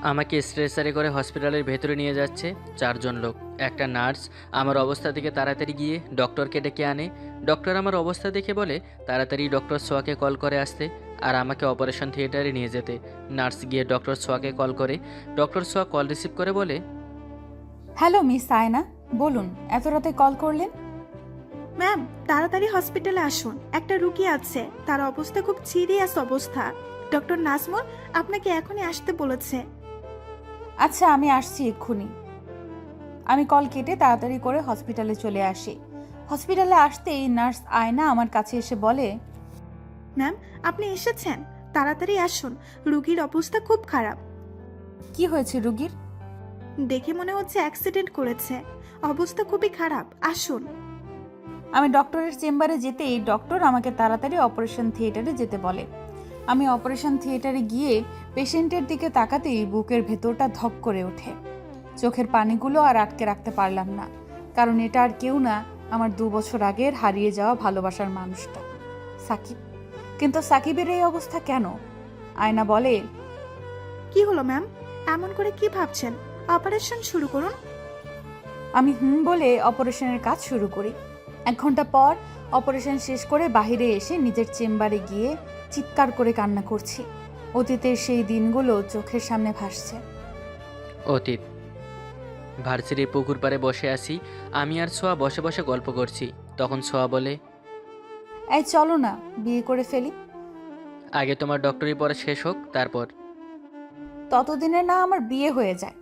আমাকে স্ট্রেচারে করে হসপিটালের ভেতরে নিয়ে যাচ্ছে চারজন লোক। একটা নার্স আমার অবস্থা দেখে তাড়াতাড়ি গিয়ে ডক্টরকে ডেকে আনে। ডক্টর আমার অবস্থা দেখে বলে তাড়াতাড়ি ডক্টর সোয়াকে কল করে আসতে আর আমাকে অপারেশন থিয়েটারে নিয়ে যেতে। নার্স গিয়ে ডক্টর সোয়াকে কল করে। ডক্টর সোয়া কল রিসিভ করে বলে, হ্যালো মিস আয়না, বলুন এত রাতে কল করলেন? ম্যাম, তাড়াতাড়ি হসপিটালে আসুন, একটা রুগী আছে, তার অবস্থা খুব সিরিয়াস অবস্থা। ডক্টর নাজমুল আপনাকে এখনই আসতে বলেছে। আচ্ছা, আমি আসছি এক্ষুনি। আমি কল কেটে তাড়াতাড়ি করে হসপিটালে চলে আসি। হসপিটালে আসতেই নার্স আয়না আমার কাছে এসে বলে, ম্যাম, আপনি এসেছেন, তাড়াতাড়ি আসুন, রুগীর অবস্থা খুব খারাপ। কি হয়েছে রুগীর? দেখে মনে হচ্ছে অ্যাক্সিডেন্ট করেছে, অবস্থা খুবই খারাপ, আসুন। আমি ডক্টরের চেম্বারে যেতেই ডক্টর আমাকে তাড়াতাড়ি অপারেশন থিয়েটারে যেতে বলে। আমি অপারেশন থিয়েটারে গিয়ে পেশেন্টের দিকে তাকাতেই বুকের ভেতরটা ধক করে ওঠে। চোখের পানিগুলো আর আটকে রাখতে পারলাম না, কারণ এটা আর কেউ না, আমার 2 বছর আগের হারিয়ে যাওয়া ভালোবাসার মানুষটা, সাকিব। কিন্তু সাকিবের এই অবস্থা কেন? আয়না বলে, কি হলো ম্যাম, এমন করে কি ভাবছেন? অপারেশন শুরু করুন। আমি বলে অপারেশনের কাজ শুরু করি। 1 ঘন্টা পর অপারেশন শেষ করে বাইরে এসে নিজের চেম্বারে গিয়ে চিৎকার করে কান্না করছি। অতীতের সেই দিনগুলো চোখের সামনে ভাসছে। অতীত। ভার্সিটির পুকুর পাড়ে বসে আছি। আমি আর সোয়া বসে বসে গল্প করছি। তখন সোয়া বলে, এই চলো না, বিয়ে করে ফেলি। আগে তোমার ডক্টরি পড়া শেষ হোক, তারপর। ততদিনে না আমার বিয়ে হয়ে যায়।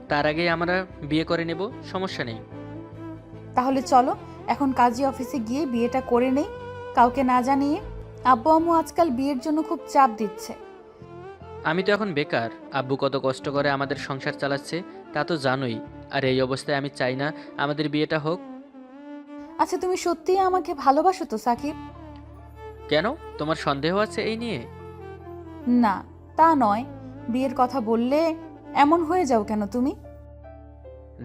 তার আগেই আমরা বিয়ে করে নেব, সমস্যা নেই। তাহলে চলো এখন কাজী অফিসে গিয়ে বিয়েটা করে নেই, কাউকে না জানিয়ে। আব্বু আম্মু আজকাল বিয়ের জন্য খুব চাপ দিচ্ছে। আমি তো এখন বেকার। আব্বু কত কষ্ট করে আমাদের সংসার চালাচ্ছে তা তো জানোই। আর এই অবস্থায় আমি চাই না আমাদের বিয়েটা হোক। আচ্ছা, তুমি সত্যিই আমাকে ভালোবাসো তো সাকিব? কেন, তোমার সন্দেহ আছে এই নিয়ে? না, তা নয়। বিয়ের কথা বললে এমন হয়ে যাও কেন তুমি?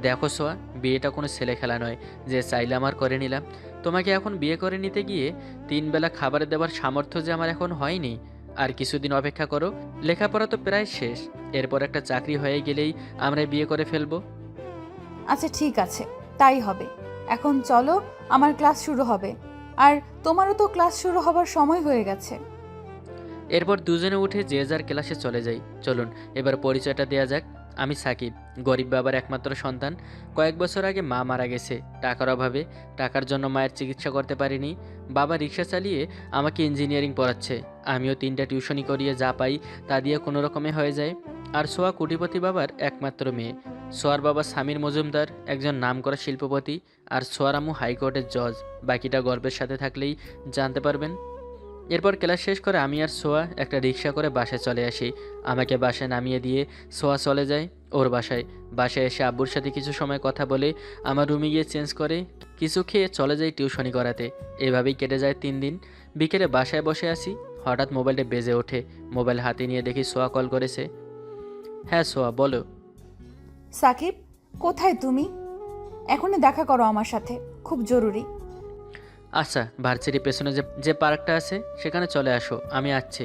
দেখো সোয়া, বিয়েটা কোনো ছেলে খেলা নয় যে চাইলাম আর করে নিলাম। তোমাকে এখন বিয়ে করে নিতে গিয়ে 3 বেলা খাবার দেওয়ার সামর্থ্য যে আমার এখন হয়নি। আর কিছুদিন অপেক্ষা করো, লেখাপড়া তো প্রায় শেষ। এরপর একটা চাকরি হয়ে গেলেই আমরা বিয়ে করে ফেলবো। আচ্ছা ঠিক আছে, তাই হবে। এখন চলো, আমার ক্লাস শুরু হবে। আর তোমারও তো ক্লাস শুরু হবার সময় হয়ে গেছে। এরপর দুজনে উঠে যে যার ক্লাসে চলে যাই। চলুন এবার পরিচয়টা দেয়া যাক। আমি সাকিব, গরিব বাবার একমাত্র সন্তান। কয়েক বছর আগে মা মারা গেছে টাকার অভাবে। টাকার জন্য মায়ের চিকিৎসা করতে পারিনি। বাবা রিক্সা চালিয়ে আমাকে ইঞ্জিনিয়ারিং পড়াচ্ছে। আমিও 3টা টিউশনি করিয়ে যা পাই তা দিয়ে কোনো রকমে হয়ে যায়। আর সোয়া কোটিপতি বাবার একমাত্র মেয়ে। সোয়ার বাবা সামির মজুমদার একজন নামকরা শিল্পপতি। আর সোয়ার আম্মু হাইকোর্টের জজ। বাকিটা গর্বের সাথে থাকলেই জানতে পারবেন। এরপর ক্লাস শেষ করে আমি আর সোয়া একটা রিক্সা করে বাসায় চলে আসি। আমাকে বাসায় নামিয়ে দিয়ে সোয়া চলে যায় ওর বাসায়। বাসায় এসে আব্বুর সাথে কিছু সময় কথা বলে আমার রুমে গিয়ে চেঞ্জ করে কিছু খেয়ে চলে যাই টিউশনি করাতে। এভাবেই কেটে যায় 3 দিন। বিকেলে বাসায় বসে আসি, হঠাৎ মোবাইলটা বেজে ওঠে। মোবাইল হাতে নিয়ে দেখি সোয়া কল করেছে। হ্যাঁ সোয়া, বলো। সাকিব, কোথায় তুমি? এখনই দেখা করো আমার সাথে, খুব জরুরি। আচ্ছা, ভার্সিটির পেছনে যে যে পার্কটা আছে সেখানে চলে আসো, আমি আসছি।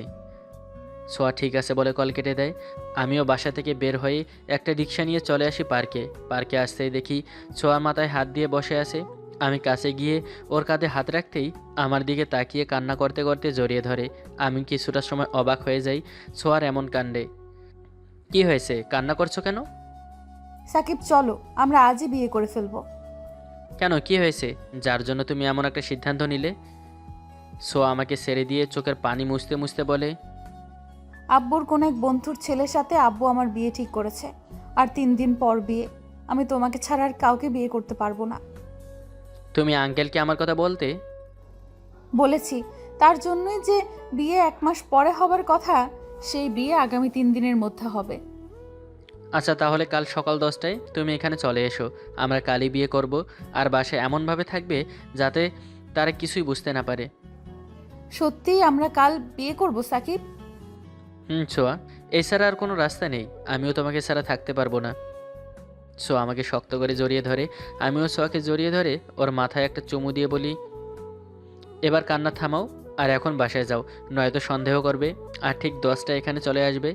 সোয়া ঠিক আছে বলে কল কেটে দেয়। আমিও বাসা থেকে বের হয়ে একটা রিক্সা নিয়ে চলে আসি পার্কে। পার্কে আসতেই দেখি সোয়ার মাথায় হাত দিয়ে বসে আছে। আমি কাছে গিয়ে ওর কাঁধে হাত রাখতেই আমার দিকে তাকিয়ে কান্না করতে করতে জড়িয়ে ধরে। আমি কিছুটা সময় অবাক হয়ে যাই সোয়ার এমন কাণ্ডে। কি হয়েছে, কান্না করছো কেন? সাকিব চলো, আমরা আজই বিয়ে করে ফেলবো। কেন, কি হয়েছে যার জন্য তুমি এমন একটা সিদ্ধান্ত নিলে? সোয়া আমাকে ছেড়ে দিয়ে চোখের পানি মুছতে মুছতে বলে, আব্বুর কোন এক বন্ধুর ছেলের সাথে আব্বু আমার বিয়ে ঠিক করেছে। আর 3 দিন পর বিয়ে। আমি তোমাকে ছাড়া আর কাউকে বিয়ে করতে পারবো না। তুমি আঙ্কেলকে আমার কথা বলতে? বলেছি, তার জন্যই যে বিয়ে 1 মাস পরে হবার কথা, সেই বিয়ে আগামী 3 দিনের মধ্যে হবে। আচ্ছা তাহলে কাল সকাল 10টায় তুমি এখানে চলে এসো। আমরা কালই বিয়ে করব। আর বাসায় এমনভাবে থাকবে যাতে তারা কিছুই বুঝতে না পারে। সত্যিই আমরা কাল বিয়ে করব সাকিব? ছোঁয়া, এছাড়া আর কোনো রাস্তা নেই। আমিও তোমাকে ছাড়া থাকতে পারবো না। ছোঁয়া আমাকে শক্ত করে জড়িয়ে ধরে। আমিও ছোঁয়াকে জড়িয়ে ধরে ওর মাথায় একটা চুমু দিয়ে বলি, এবার কান্না থামাও আর এখন বাসায় যাও, নয়তো সন্দেহ করবে আর ঠিক 10টায় এখানে চলে আসবে।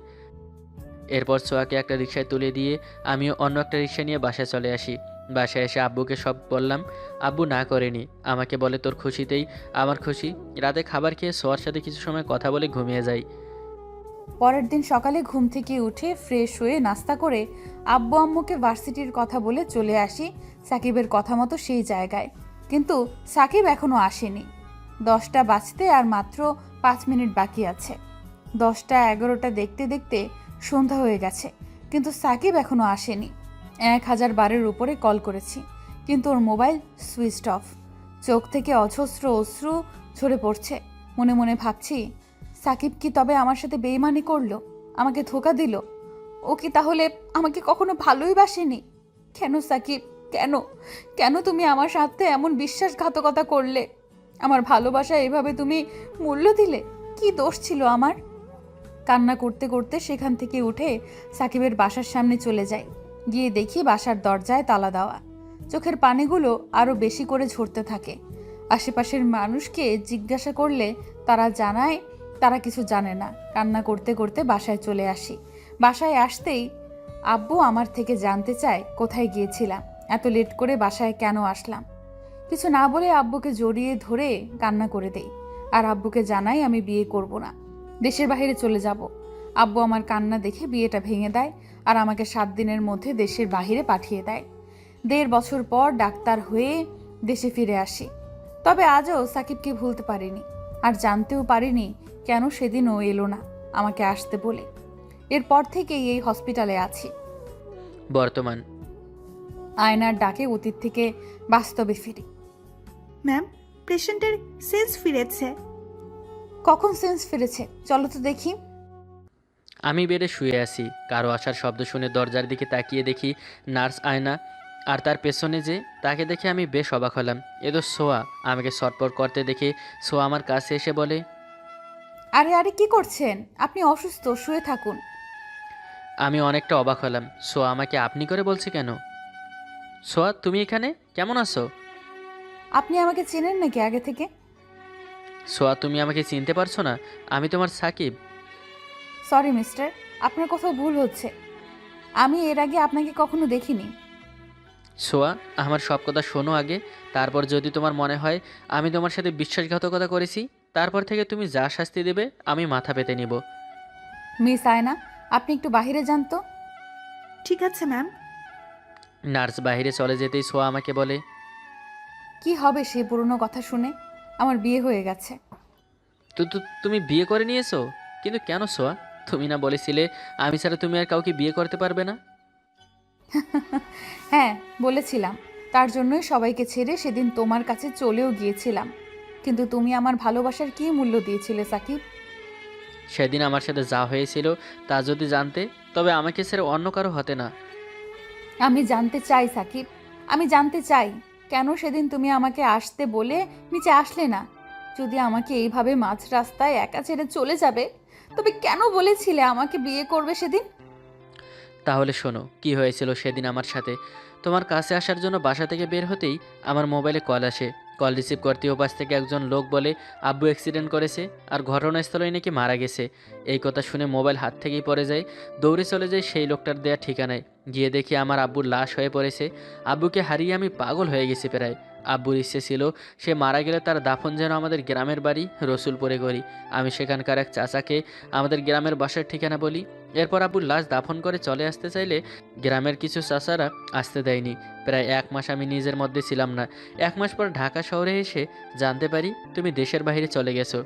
এরপর সোয়াকে একটা রিকশায় তুলে দিয়ে আমিও অন্য একটা রিকশা নিয়ে বাসায় চলে আসি। বাসায় এসে আব্বুকে সব বললাম। আব্বু না করেনি, আমাকে বলে তোর খুশিতেই আমার খুশি। রাতে খাবার খেয়ে সোয়ার সাথে কিছু সময় কথা বলে ঘুমিয়ে যাই। পরের দিন সকালে ঘুম থেকে উঠে ফ্রেশ হয়ে নাস্তা করে আব্বু আম্মুকে ভার্সিটির কথা বলে চলে আসি সাকিবের কথা মতো সেই জায়গায়। কিন্তু সাকিব এখনো আসেনি। 10টা বাজতে আর মাত্র 5 মিনিট বাকি আছে। 10টা 11টা দেখতে দেখতে সন্ধ্যা হয়ে গেছে, কিন্তু সাকিব এখনো আসেনি। 1000 বারের উপরে কল করেছি, কিন্তু ওর মোবাইল সুইচড অফ। চোখ থেকে অজস্র অশ্রু ঝরে পড়ছে। মনে মনে ভাবছি, সাকিব কি তবে আমার সাথে বেইমানি করলো, আমাকে ধোঁকা দিল? ও কি তাহলে আমাকে কখনো ভালোই বাসেনি? কেন সাকিব, কেন কেন তুমি আমার সাথে এমন বিশ্বাসঘাতকতা করলে? আমার ভালোবাসা এভাবে তুমি মূল্য দিলে? কি দোষ ছিল আমার? কান্না করতে করতে সেখান থেকে উঠে সাকিবের বাসার সামনে চলে যাই। গিয়ে দেখি বাসার দরজায় তালা দেওয়া। চোখের পানিগুলো আরও বেশি করে ঝরতে থাকে। আশেপাশের মানুষকে জিজ্ঞাসা করলে তারা জানায় তারা কিছু জানে না। কান্না করতে করতে বাসায় চলে আসি। বাসায় আসতেই আব্বু আমার থেকে জানতে চায় কোথায় গিয়েছিলাম, এত লেট করে বাসায় কেন আসলাম। কিছু না বলে আব্বুকে জড়িয়ে ধরে কান্না করে দেই। আর আব্বুকে জানাই আমি বিয়ে করব না, দেশের বাইরে চলে যাব। আব্বু আমার কান্না দেখে বিয়েটা ভেঙে দেয় আর আমাকে 7 দিনের মধ্যে দেশের বাইরে পাঠিয়ে দেয়। 1.5 বছর পর ডাক্তার হয়ে দেশে ফিরে আসি। তবে আজও সাকিবকে ভুলতে পারিনি, আর জানতেও পারিনি কেন সেদিনও এলো না আমাকে আসতে বলে। এরপর থেকেই এই হসপিটালে আছি। বর্তমান। আয়নার ডাকে অতীত থেকে বাস্তবে ফিরি। ম্যাম, পেশেন্টের সেন্স ফিরেছে। কখন সেন্স ফিরেছে? চলো তো দেখি। আমি বেডে শুয়ে আছি। কারো আসার শব্দ শুনে দরজার দিকে তাকিয়ে দেখি নার্স আয়না, আর তার পেছনে যে তাকে দেখে আমি বেশ অবাক হলাম। এ তো সোয়া। আমাকে সটপট করতে দেখে সোয়া আমার কাছে এসে বলে, আরে আরে, কি করছেন? আপনি অসুস্থ, শুয়ে থাকুন। আমি অনেকটা অবাক হলাম। সোয়া আমাকে আপনি করে বলছে কেন? সোয়া, তুমি এখানে কেমন আছো? আপনি আমাকে চেনেন নাকি আগে থেকে? সোয়া, তুমি আমাকে চিনতে পারছো না? আমি তোমার সাকিব। সরি মিস্টার, আপনার কোথাও ভুল হচ্ছে। আমি এর আগে আপনাকে কখনো দেখিনি। সোয়া, আমার সব কথা শোনো আগে। তারপর যদি তোমার মনে হয় আমি তোমার সাথে বিশ্বাসঘাতকতা করেছি, তারপর থেকে তুমি যা শাস্তি দেবে আমি মাথা পেতে নিব। মিস আয়না, আপনি একটু বাইরে যান তো। ঠিক আছে ম্যাম। নার্স বাইরে চলে যেতেই সোয়া আমাকে বলে, কি হবে সেই পুরনো কথা শুনে? আমার বিয়ে হয়ে গেছে। তুমি বিয়ে করে নিয়েছো? কিন্তু কেন সোয়া? তুমি না বলেছিলে আমি ছাড়া তুমি আর কাউকে বিয়ে করতে পারবে না? হ্যাঁ, বলেছিলাম। তার জন্যই সবাইকে ছেড়ে সেদিন তোমার কাছে চলেও গিয়েছিলাম। কিন্তু তুমি আমার ভালোবাসার কি মূল্য দিয়েছিলে সাকিব? সেদিন আমার সাথে যা হয়েছিল তা যদি জানতে, তবে আমাকে ছেড়ে অন্য কারো হতে না। আমি জানতে চাই সাকিব, আমি জানতে চাই কেন সেদিন তুমি আমাকে আসতে বলে নিচে আসলে না? যদি আমাকে এইভাবে মাঝ রাস্তায় একা ছেড়ে চলে যাবে, তবে কেন বলেছিলে আমাকে বিয়ে করবে সেদিন? তাহলে শোনো কি হয়েছিল সেদিন আমার সাথে। তোমার কাছে আসার জন্য বাসা থেকে বের হতেই আমার মোবাইলে কল আসে। কল রিসিভ করতে ওপাশ থেকে একজন লোক বলে আব্বু অ্যাক্সিডেন্ট করেছে আর ঘটনাস্থলেই নাকি মারা গেছে। এই কথা শুনে মোবাইল হাত থেকেই পড়ে যায়। দৌড়ে চলে যায় সেই লোকটার দেয়া ঠিকানায়। গিয়ে দেখি আমার আব্বুর লাশ হয়ে পড়েছে। আব্বুকে হারিয়ে আমি পাগল হয়ে গেছি প্রায়। আব্বুর ইচ্ছে ছিল সে মারা গেলে তার দাফন যেন আমাদের গ্রামের বাড়ি রসুলপুরে করি। আমি সেখানকার এক চাচাকে আমাদের গ্রামের বাসার ঠিকানা বলি। এরপর আব্বুর লাশ দাফন করে চলে আসতে চাইলে গ্রামের কিছু চাচারা আসতে দেয়নি। প্রায় 1 মাস আমি নিজের মধ্যে ছিলাম না। 1 মাস পর ঢাকা শহরে এসে জানতে পারি তুমি দেশের বাইরে চলে গেছো।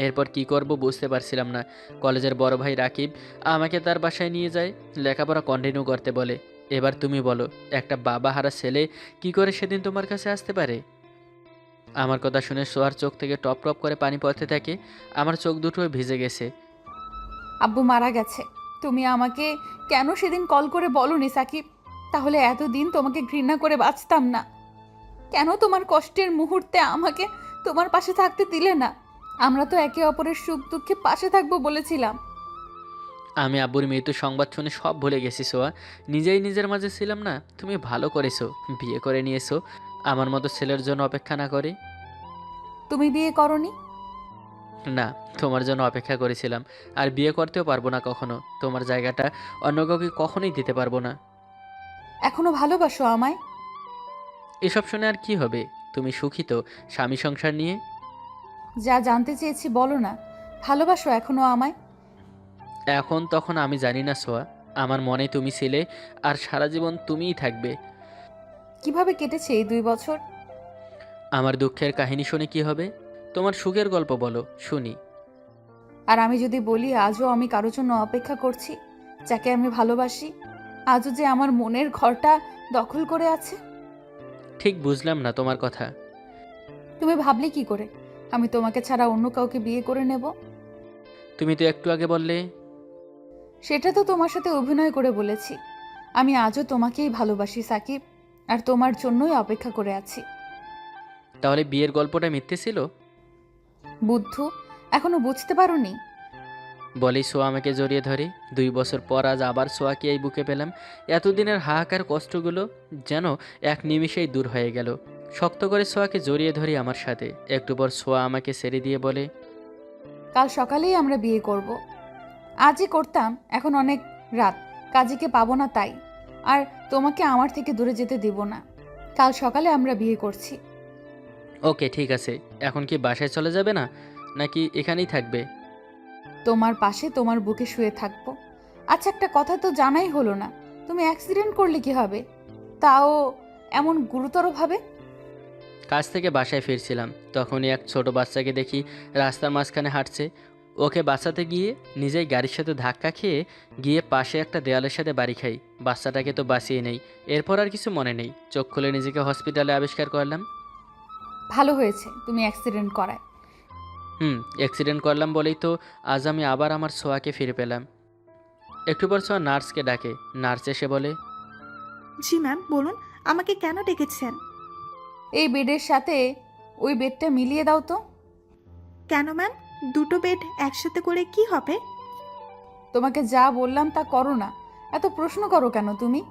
এরপর কি করব বুঝতে পারছিলাম না। কলেজের বড় ভাই রাকিব আমাকে তার বাসায় নিয়ে যায়, লেখাপড়া কন্টিনিউ করতে বলে। এবার তুমি বলো, একটা বাবা হারা ছেলে কি করে সেদিন তোমার কাছে আসতে পারে? আমার কথা শুনে সোয়ার চোখ থেকে টপ টপ করে পানি পড়তে থাকে। আমার চোখ দুটো ভিজে গেছে। আব্বু মারা গেছে। তুমি আমাকে কেন সেদিন কল করে বলনি সাকিব? তাহলে এতদিন তোমাকে ঘৃণা করে বাঁচতাম না। কেন তোমার কষ্টের মুহূর্তে আমাকে তোমার পাশে থাকতে দিলে না? আমরা তো একে অপরের সুখ দুঃখে পাশে থাকবো বলেছিলাম। আমি আব্বুর মৃত্যু সংবাদ শুনে সব ভুলে গেছি সোয়া। নিজেই নিজের মাঝে ছিলাম না। তুমি ভালো করেছো, বিয়ে করে নিয়েছো আমার মতো ছেলের জন্য অপেক্ষা না করে। তুমি বিয়ে করনি? না, তোমার জন্য অপেক্ষা করেছিলাম। আর বিয়ে করতেও পারবো না কখনো। তোমার জায়গাটা অন্য কাউকে কখনোই দিতে পারবো না। এখনো ভালোবাসো আমায়? এসব শুনে আর কি হবে? তুমি সুখী তো স্বামী সংসার নিয়ে? যা জানতে চেয়েছি বলো না। ভালোবাসো এখনো আমায়? এখন তখন আমি জানি না সোয়া। আমার মনে তুমি ছিলে, আর সারা জীবন তুমিই থাকবে। কিভাবে কেটেছে এই 2 বছর? আমার দুঃখের কাহিনী শুনে কি হবে? তোমার সুখের গল্প বলো, শুনি। আর আমি যদি বলি আজও আমি কারোর জন্য অপেক্ষা করছি, যাকে আমি ভালোবাসি, আজও যে আমার মনের ঘরটা দখল করে আছে। ঠিক বুঝলাম না তোমার কথা। তুমি ভাবলে কি করে আমি তোমাকে ছাড়া অন্য কাউকে বিয়ে করে নেব? তুমি তো একটু আগে বললে। সেটা তো তোমার সাথে অভিনয় করে বলেছি। আমি আজও তোমাকেই ভালোবাসি সাকিব, আর তোমার জন্যই অপেক্ষা করে আছি। তাহলে বিয়ের গল্পটা মিথ্যে ছিল? বুদ্ধু, এখনো বুঝতে পারোনি? বলেই সোয়া আমাকে জড়িয়ে ধরে। 2 বছর পর আজ আবার সোয়াকে এই বুকে পেলাম। এতদিনের হাহাকার কষ্টগুলো যেন এক নিমিষেই দূর হয়ে গেল। শক্ত করে সোয়াকে জড়িয়ে ধরি আমার সাথে। একটু পর সোয়া আমাকে ছেড়ে দিয়ে বলে, কাল সকালেই আমরা বিয়ে করব। আজই করতাম, এখন অনেক রাত, কাজীকে পাবো না তাই। আর তোমাকে আমার থেকে দূরে যেতে দিব না। কাল সকালে আমরা বিয়ে করছি। ওকে ঠিক আছে। এখন কি বাসায় চলে যাবে না, নাকি এখানেই থাকবে? তোমার পাশে তোমার বুকে শুয়ে থাকবো। আচ্ছা, একটা কথা তো জানাই হলো না, তুমি অ্যাক্সিডেন্ট করলে কি হবে? তাও এমন গুরুতরভাবে। কাজ থেকে বাসায় ফিরছিলাম, তখনই এক ছোট বাচ্চাকে দেখি রাস্তার মাঝখানে হাঁটছে। ওকে বাঁচাতে গিয়ে নিজেই গাড়ির সাথে ধাক্কা খেয়ে গিয়ে পাশে একটা দেওয়ালের সাথে বাড়ি খাই। বাচ্চাটাকে তো বাঁচিয়ে নেই। এরপর আর কিছু মনে নেই। চোখ খুলে নিজেকে হসপিটালে আবিষ্কার করলাম। ভালো হয়েছে তুমি অ্যাক্সিডেন্ট করায়। অ্যাক্সিডেন্ট করলাম বলেই তো আজ আমি আবার আমার সোয়াকে ফিরে পেলাম। একটু পর সোয়া নার্সকে ডাকে। নার্স এসে বলে, জি ম্যাম, বলুন আমাকে কেন ডেকেছেন? এই বেডের সাথে ওই বেডটা মিলিয়ে দাও তো। কেন ম্যাম? দুটো বেড একসাথে করে কি হবে? তোমাকে যা বললাম তা করো না, এত প্রশ্ন করো কেন তুমি?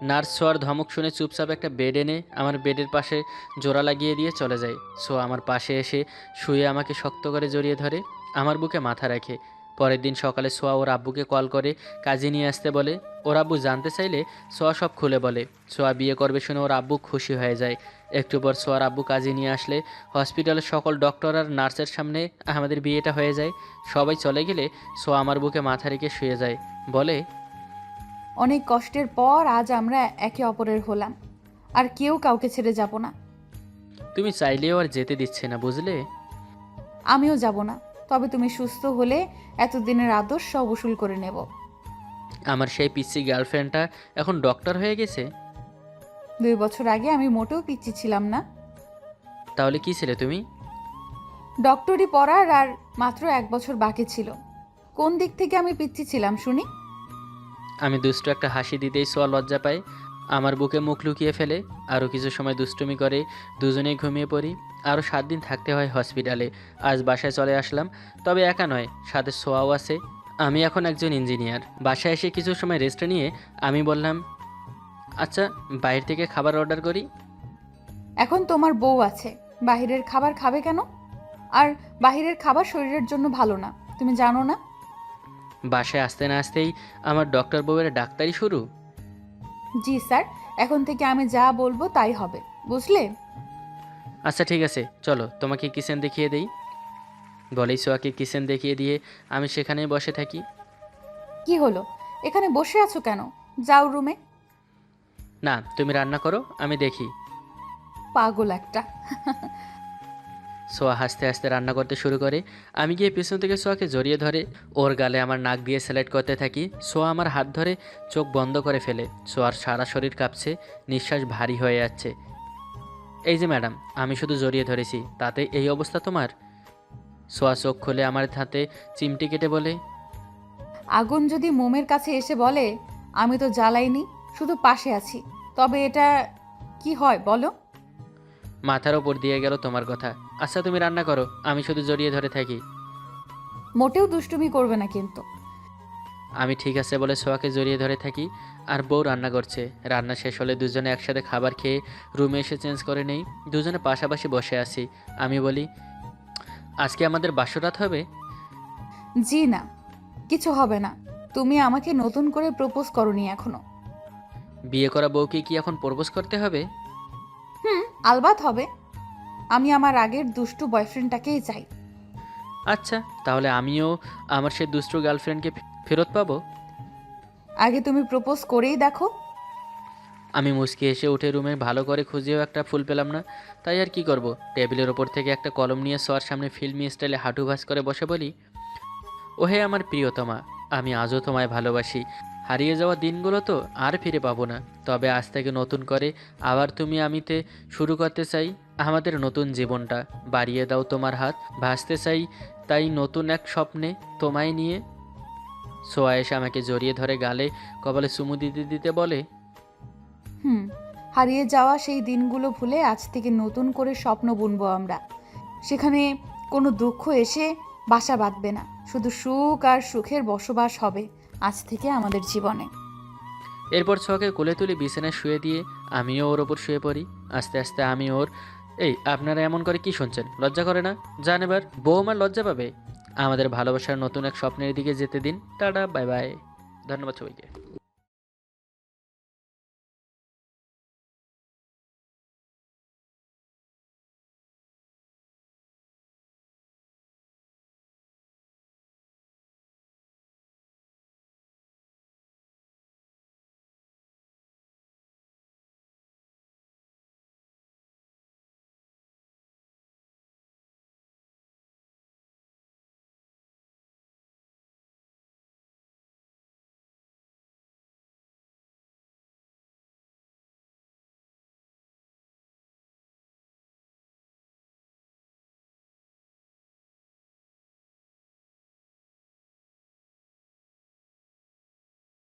নার্স সোয়ার ধমক শুনে চুপচাপ একটা বেড এনে আমার বেডের পাশে জোড়া লাগিয়ে দিয়ে চলে যায়। সোয়া আমার পাশে এসে শুয়ে আমাকে শক্ত করে জড়িয়ে ধরে, আমার বুকে মাথা রাখে। পরের দিন সকালে সোয়া ওর আব্বুকে কল করে কাজে নিয়ে আসতে বলে। ওর আব্বু জানতে চাইলে সোয়া সব খুলে বলে। সোয়া বিয়ে করবে শুনে ওর আব্বু খুশি হয়ে যায়। একটু পর সোয়ার আব্বু কাজে নিয়ে আসলে হসপিটালের সকল ডক্টর আর নার্সের সামনে আমাদের বিয়েটা হয়ে যায়। সবাই চলে গেলে সোয়া আমার বুকে মাথা রেখে শুয়ে যায়। বলে, অনেক কষ্টের পর আজ আমরা একে অপরের হলাম, আর কেউ কাউকে ছেড়ে যাব না। তুমি চাইলেও আর যেতে দিচ্ছে না, বুঝলে? আমিও যাব না, তবে তুমি সুস্থ হলে এতদিনের আদর সব উসুল করে নেব। আমার সেই পিচ্ছি গার্লফ্রেন্ডটা এখন ডক্টর হয়ে গেছে। 2 বছর আগে আমি মোটেও পিচ্ছি ছিলাম না। তাহলে কি ছিলে তুমি? ডক্টরি পড়ার আর মাত্র 1 বছর বাকি ছিল। কোন দিক থেকে আমি পিচ্ছি ছিলাম শুনি? আমি দুষ্ট একটা হাসি দিতেই সোয়া লজ্জা পায়। আমার বুকে মুখ লুকিয়ে ফেলে। আরও কিছু সময় দুষ্টুমি করে দুজনেই ঘুমিয়ে পড়ি। আরও 7 দিন থাকতে হয় হসপিটালে। আজ বাসায় চলে আসলাম, তবে একা নয়, সাথে সোয়াও আছে। আমি এখন একজন ইঞ্জিনিয়ার। বাসায় এসে কিছু সময় রেস্ট নিয়ে আমি বললাম, আচ্ছা বাইরে থেকে খাবার অর্ডার করি। এখন তোমার বউ আছে, বাহিরের খাবার খাবে কেন? আর বাহিরের খাবার শরীরের জন্য ভালো না, তুমি জানো না? বাসায় আসতে না আসতেই আমার ডক্টর বউয়ের ডাক্তারি শুরু। জি স্যার, এখন থেকে আমি যা বলবো তাই হবে, বুঝলে? আচ্ছা ঠিক আছে, চলো তোমাকে কিচেন দেখিয়ে দেই। বলেই সোয়াকে কিচেন দেখিয়ে দিয়ে আমি সেখানেই বসে থাকি। কি হলো, এখানে বসে আছো কেন? যাও রুমে। না, তুমি রান্না করো, আমি দেখি। পাগল একটা। সোয়া হাসতে হাসতে রান্না করতে শুরু করে। আমি গিয়ে পিছন থেকে সোয়াকে জড়িয়ে ধরে ওর গালে আমার নাক দিয়ে সেলেক্ট করতে থাকি। সোয়া আমার হাত ধরে চোখ বন্ধ করে ফেলে। সোয়ার সারা শরীর কাঁপছে, নিঃশ্বাস ভারী হয়ে যাচ্ছে। এই যে ম্যাডাম, আমি শুধু জড়িয়ে ধরেছি, তাতে এই অবস্থা তোমার? সোয়া চোখ খুলে আমার হাতে চিমটি কেটে বলে, আগুন যদি মোমের কাছে এসে বলে আমি তো জ্বালাইনি, শুধু পাশে আছি, তবে এটা কি হয় বলো? মাথার ওপর দিয়ে গেল তোমার কথা। আচ্ছা তুমি রান্না করো, আমি শুধু জড়িয়ে ধরে থাকি। মোটেও দুষ্টুমি করবে না কিন্তু। আমি ঠিক আছে বলে সোয়াকে জড়িয়ে ধরে থাকি, আর বউ রান্না করছে। রান্না শেষ হলে দুজনে একসাথে খাবার খেয়ে রুমে এসে চেঞ্জ করে নেই। দুজনে পাশাপাশি বসে আছি। আমি বলি, আজকে আমাদের বাসরাত হবে? জি না, কিছু হবে না। তুমি আমাকে নতুন করে প্রপোজ করনি এখনো। বিয়ে করা বউকে কি এখন প্রপোজ করতে হবে? হুম, আলবাত হবে। আমি আমার আগের দুষ্টু বয়ফ্রেন্ডটাকেই চাই। আচ্ছা, তাহলে আমিও আমার সেই দুষ্টু গার্লফ্রেন্ডকে ফেরত পাবো? আগে তুমি প্রপোজ করেই দেখো। আমি মুচকি এসে উঠে রুমে ভালো করে খুঁজেও একটা ফুল পেলাম না। তাই আর কি করব, টেবিলের ওপর থেকে একটা কলম নিয়ে সোয়ার সামনে ফিল্মি স্টাইলে হাঁটু ভাঁজ করে বসে বলি, ওহে আমার প্রিয়তমা, আমি আজও তোমায় ভালোবাসি। হারিয়ে যাওয়া দিনগুলো তো আর ফিরে পাবো না, তবে আজ থেকে নতুন করে আবার তুমি আমিতে শুরু করতে চাই আমাদের নতুন জীবনটা। বাড়িয়ে দাও তোমার হাত, ভাসতে চাই তাই নতুন এক স্বপ্নে তোমায় নিয়ে। সোয়া এসে আমাকে জড়িয়ে ধরে গালে কপালে চুমু দিতে দিতে বলে, হুম, হারিয়ে যাওয়া সেই দিনগুলো ভুলে আজ থেকে নতুন করে স্বপ্ন বুনবো আমরা। সেখানে কোনো দুঃখ এসে বাসা বাঁধবে না, শুধু সুখ আর সুখের বসবাস হবে আজ থেকে আমাদের জীবনে। এরপর ছোঁয়াকে কোলে তুলে বিছানায় শুয়ে দিয়ে আমিও ওর ওপর শুয়ে পড়ি। আস্তে আস্তে আমি ওর, এই আপনারা এমন করে কি শুনছেন, লজ্জা করে না? যান এবার, বউ আমার লজ্জা পাবে। আমাদের ভালোবাসার নতুন এক স্বপ্নের দিকে যেতে দিন। Tata, bye bye. ধন্যবাদ সবাইকে।